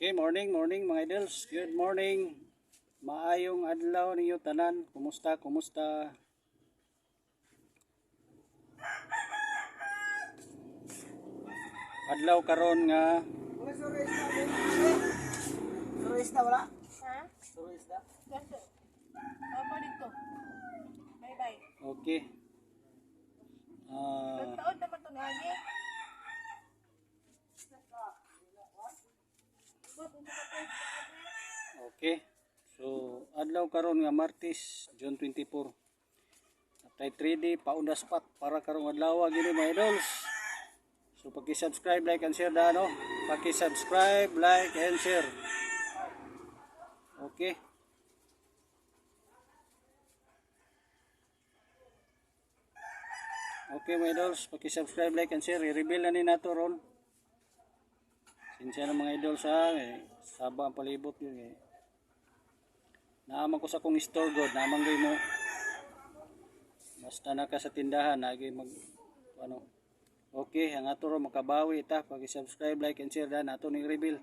Okay, morning mga idols. Good morning. Maayong adlaw ninyo tanan. Kumusta? Adlaw karon nga Suruis na wala? Ha? Suruis na? Gaso. Apa dito? Bye-bye. okay. Taon naman ito lagi. Okay. So, adlaw karon nga Martes, June 24. Tay 3D paunda spot para karong adlaw gini mga idols. So, paki-subscribe, like and share da no. Paki-subscribe, like and share. Okay. Okay mga idols, paki-subscribe, like and share. I-reveal na ni nato ron. Sinsya na mga idols ha, saba ang palibot yun eh. Naaman ko sa kong store god, naaman gay mo. Basta na ka sa tindahan, nagay mag ano. Okay, ang ato ro makabawi ta, paki-subscribe, like and share da nato ning reveal.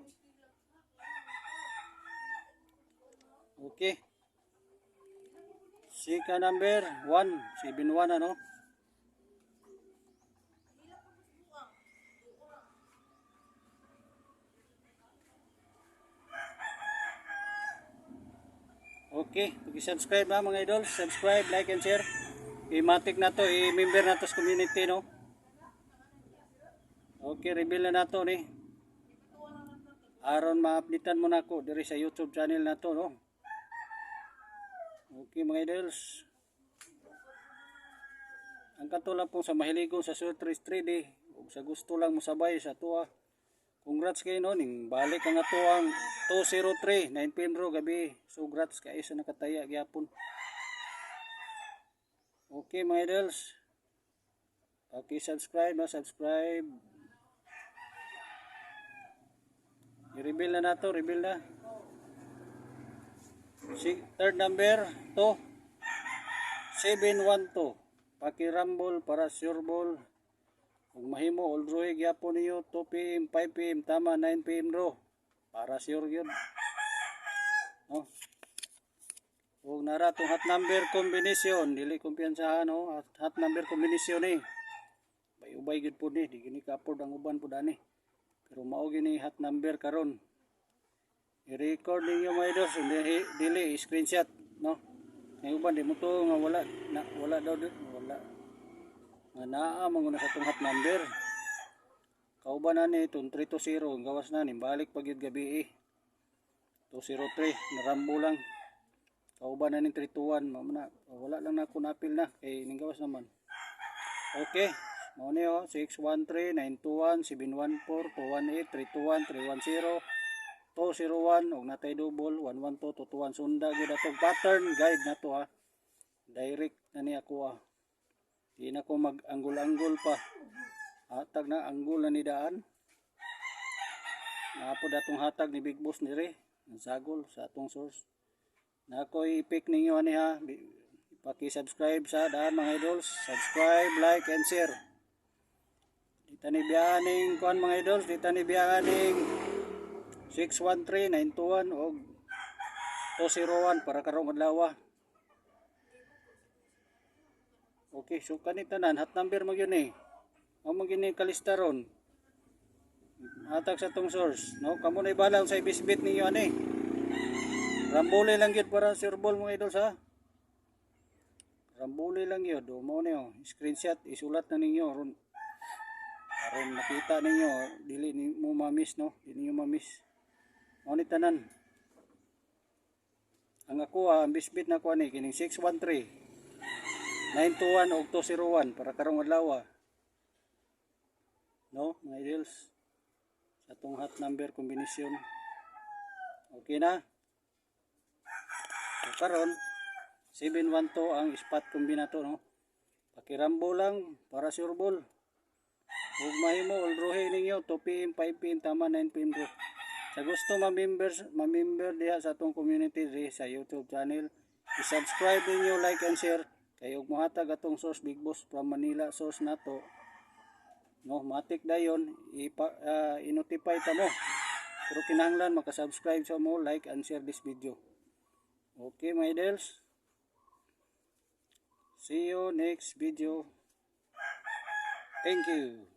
Okay. Sika number 171 ano. Okay, pag-subscribe na mga idol, subscribe, like and share. I-matic na to, i-member na to sa community no. Okay, reveal na nato ni. Aron ma-updatean mo na ako diri sa YouTube channel na to no. Okay mga idols. Ang katulad po sa mahiligon sa Surtres 3D, ug sa gusto lang mo sabay sa tuwa. Congrats kayo no, ning balik ang atuang 203, 9 PM ro gabi. So congrats kayo sa nakataya gyapon. Okay mga idols. Paki-subscribe na, subscribe. I-reveal na nato, reveal na. Third number 2 712. Paki-rumble para sure ball. Kung mahimo all drawing gyapon niyo 2 PM, 5 PM tama 9 PM ro. Para sure yun. No. Kung nara tong hot number combination, dili kumpiyansahan no. Hot number combination ni. Bay-ubay gid pud ni, di gini ka-afford ang uban pud ani. Pero mao gini hot number karon. I-record ninyo mga idols, dili screenshot no. Ngay uban di mo to nga wala daw wala. Nga naa manguna sa tong hot number. Kauban na ni itong 320, gawas na ni balik pag yun gabi 203, narambo lang. Kauban na ni 321, mamana wala lang na ako napil na kay ning gawas naman. Okay, mo ni 613 921 714 218 321 310 201 og natay double 112 221 sunda gyud atong pattern guide na to ha. Direct na ni ako di na ko mag-anggol-anggol pa. Hatag na anggol na ni daan. Naapod atong hatag ni Big Boss ni Re. Nasagol sa atong source. Na ako i-pick ninyo ani ha. Paki-subscribe sa daan mga idols. Subscribe, like, and share. Dita ni biyaning kuan mga idols. Dita ni biyaning 613 921 og 201 para karong adlaw. Okay, so kanitanan hot number mo yun eh. Ang magini kalista ron. Hatag sa tong source, no? Kamo na ibalang sa ibisbit ninyo ani. Rambuli lang gyud para sureball mga idols ha. Rambuli lang gyud, do mo niyo. Screenshot isulat na ninyo ron. Aron makita ninyo, dili ni mo ma-miss no? Dili niyo ma-miss. Mao ni tanan. Ang ako ang bisbit na ko ani kining 613 921 og 201 para karong adlaw. No, mga idols. Sa tong hot number combination. Okay na? So, karon 712 ang spot kombinato no. Pakirambo lang para sure ball. Ug mahimo all drawing ninyo 2 PM, 5 PM tama 9 PM ro. Sa gusto ma-member diha sa atong community diha sa YouTube channel, i-subscribe ninyo, like and share. Kay og mohatag atong source Big Boss from Manila source nato. No, matik dayon i-notify ta mo Pero kinahanglan makasubscribe sa mo, like and share this video. Okay my idols. See you next video. Thank you.